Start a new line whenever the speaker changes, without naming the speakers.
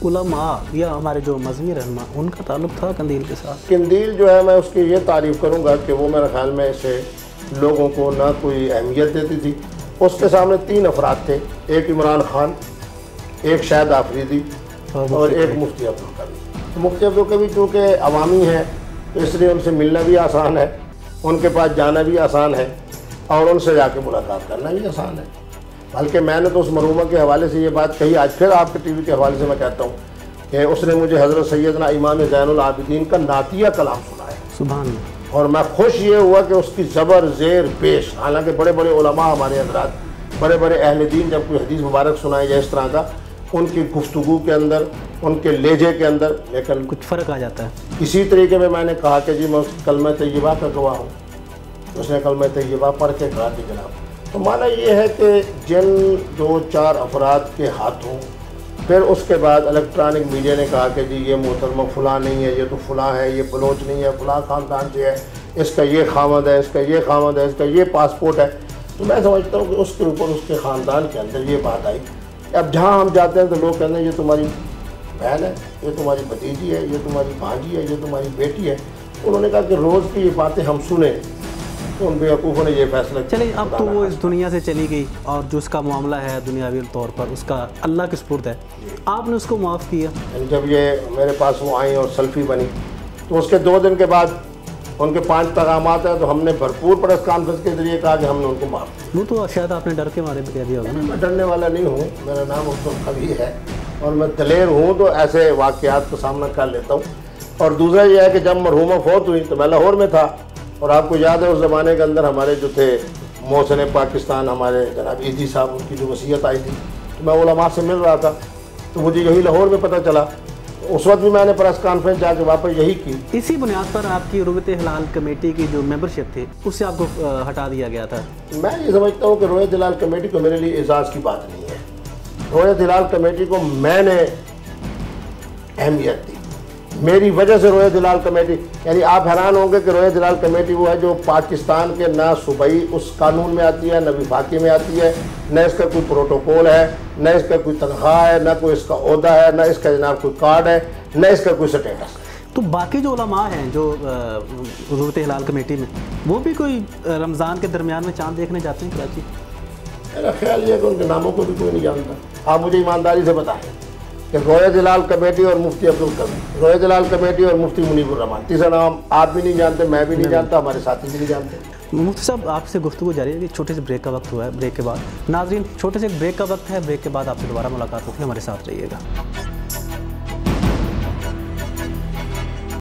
उलमा या हमारे जो मजहबी रहनुमा उनका ताल्लुक था कंदील के साथ?
कंदील जो है मैं उसकी ये तारीफ़ करूँगा कि वो मेरे ख्याल में से लोगों को ना कोई अहमियत देती थी। उसके सामने 3 अफराद थे, एक इमरान खान, एक शाहिद आफरीदी और एक मुफ्ती अब्दुल कवी। मुफ्ती अब्दुल कवी चूँकि अवामी हैं तो इसलिए उनसे मिलना भी आसान है, उनके पास जाना भी आसान है और उनसे जाके मुलाकात करना भी आसान है। बल्कि मैंने तो उस मरहूमा के हवाले से ये बात कही, आज फिर आपके टीवी के हवाले से मैं कहता हूँ कि उसने मुझे हज़रत सैयदना इमाम ज़ैनुल आबिदीन का नातिया कलाम सुनाया।
सुभान अल्लाह।
और मैं खुश ये हुआ कि उसकी ज़बर ज़ेर पेश, हालांकि बड़े बड़े उलमा हमारे हज़रात, बड़े बड़े अहले दीन जब कोई हदीस मुबारक सुनाए या इस तरह का, उनकी गुफ्तगू के अंदर, उनके लहजे के अंदर लेकिन
कुछ फ़र्क आ जाता है।
इसी तरीके में मैंने कहा कि जी मैं उस कलमा तैयबा का गवाह हूँ, उसने कलमा तैयबा पढ़ के कहा कि जनाब। तो माना ये है कि जिन 2-4 अफराद के हाथों फिर उसके बाद इलेक्ट्रॉनिक मीडिया ने कहा कि जी ये मोहतरमा फ़लाँ नहीं है, ये तो फ़लाँ है, ये बलोच नहीं है, फ़लाँ ख़ानदान से है, इसका ये खामद है, इसका ये खामद है, इसका ये पासपोर्ट है। तो मैं समझता हूँ कि उसके ऊपर उसके ख़ानदान के अंदर ये बात आई। अब जहाँ हम जाते हैं तो लोग कहते हैं ये तुम्हारी बहन है, ये तुम्हारी भतीजी है, ये तुम्हारी भांजी है, ये तुम्हारी बेटी है। उन्होंने कहा कि रोज़ की ये बातें हम सुने तो उन बेवकूफ़ों ने ये फैसला।
चलिए अब तो वो इस दुनिया से चली गई और जो उसका मामला है दुनियावी तौर पर उसका अल्लाह के सुपुर्द है, आपने उसको माफ़ किया?
जब ये मेरे पास वो आई और सेल्फी बनी तो उसके 2 दिन के बाद उनके 5 पैगामात हैं, तो हमने भरपूर प्रेस कॉन्फ्रेंस के जरिए कहा कि हमने उनको माफ़ किया।
वो तो शायद आपने डर के मारे में कह दिया होगा ना?
मैं डरने वाला नहीं हूँ, मेरा नाम अब्दुल कवी है और मैं दलेर हूँ, तो ऐसे वाक़यात का सामना कर लेता हूँ। और दूसरा ये है कि जब मरहूमा फौत हुई तो मैं लाहौर में था और आपको याद है उस ज़माने के अंदर हमारे जो थे मोहसिन पाकिस्तान, हमारे जनाब ईदी साहब, उनकी जो वसीयत आई थी, तो मैं उलमा से मिल रहा था, तो मुझे यही लाहौर में पता चला। उस वक्त भी मैंने प्रेस कॉन्फ्रेंस जाके वापस यही की।
इसी बुनियाद पर आपकी रोयत हिलाल कमेटी की जो मेंबरशिप थी उससे आपको हटा दिया गया था?
मैं ये समझता हूँ कि रोयत हिलाल कमेटी को मेरे लिए एजाज़ की बात नहीं है। रोयत हिलाल कमेटी को मैंने अहमियत दी, मेरी वजह से रोयत हिलाल कमेटी, यानी आप हैरान होंगे कि रोयत हिलाल कमेटी वो है जो पाकिस्तान के ना सूबाई उस कानून में आती है, न विफाकी में आती है, न इसका कोई प्रोटोकॉल है, न इसका कोई तनख्वाह है, न कोई इसका ओहदा है, न इसका जनाब कोई कार्ड है, न इसका कोई स्टेटस है।
तो बाकी जो उलमा हैं जो रोयत हिलाल कमेटी में, वो भी कोई रमज़ान के दरमियान में चाँद देखने जाते हैं कराची?
मेरा ख्याल ये है कि उनके नामों को भी कोई नहीं जानता। आप मुझे ईमानदारी से बताएं कि रोयत हिलाल कमेटी और मुफ्ती अब्दुल कवी, रोयत हिलाल कमेटी और मुफ्ती मुनीबुर रहमान, तीसरा नाम आप भी नहीं जानते, मैं भी नहीं जानता, हमारे साथी भी नहीं जानते।
मुफ्ती साहब आपसे गुफ्तगू जारी है कि छोटे से ब्रेक का वक्त हुआ है, ब्रेक के बाद नाज़रीन छोटे से ब्रेक का वक्त है, ब्रेक के बाद आपसे दोबारा मुलाकात होगी, हमारे साथ रहिएगा।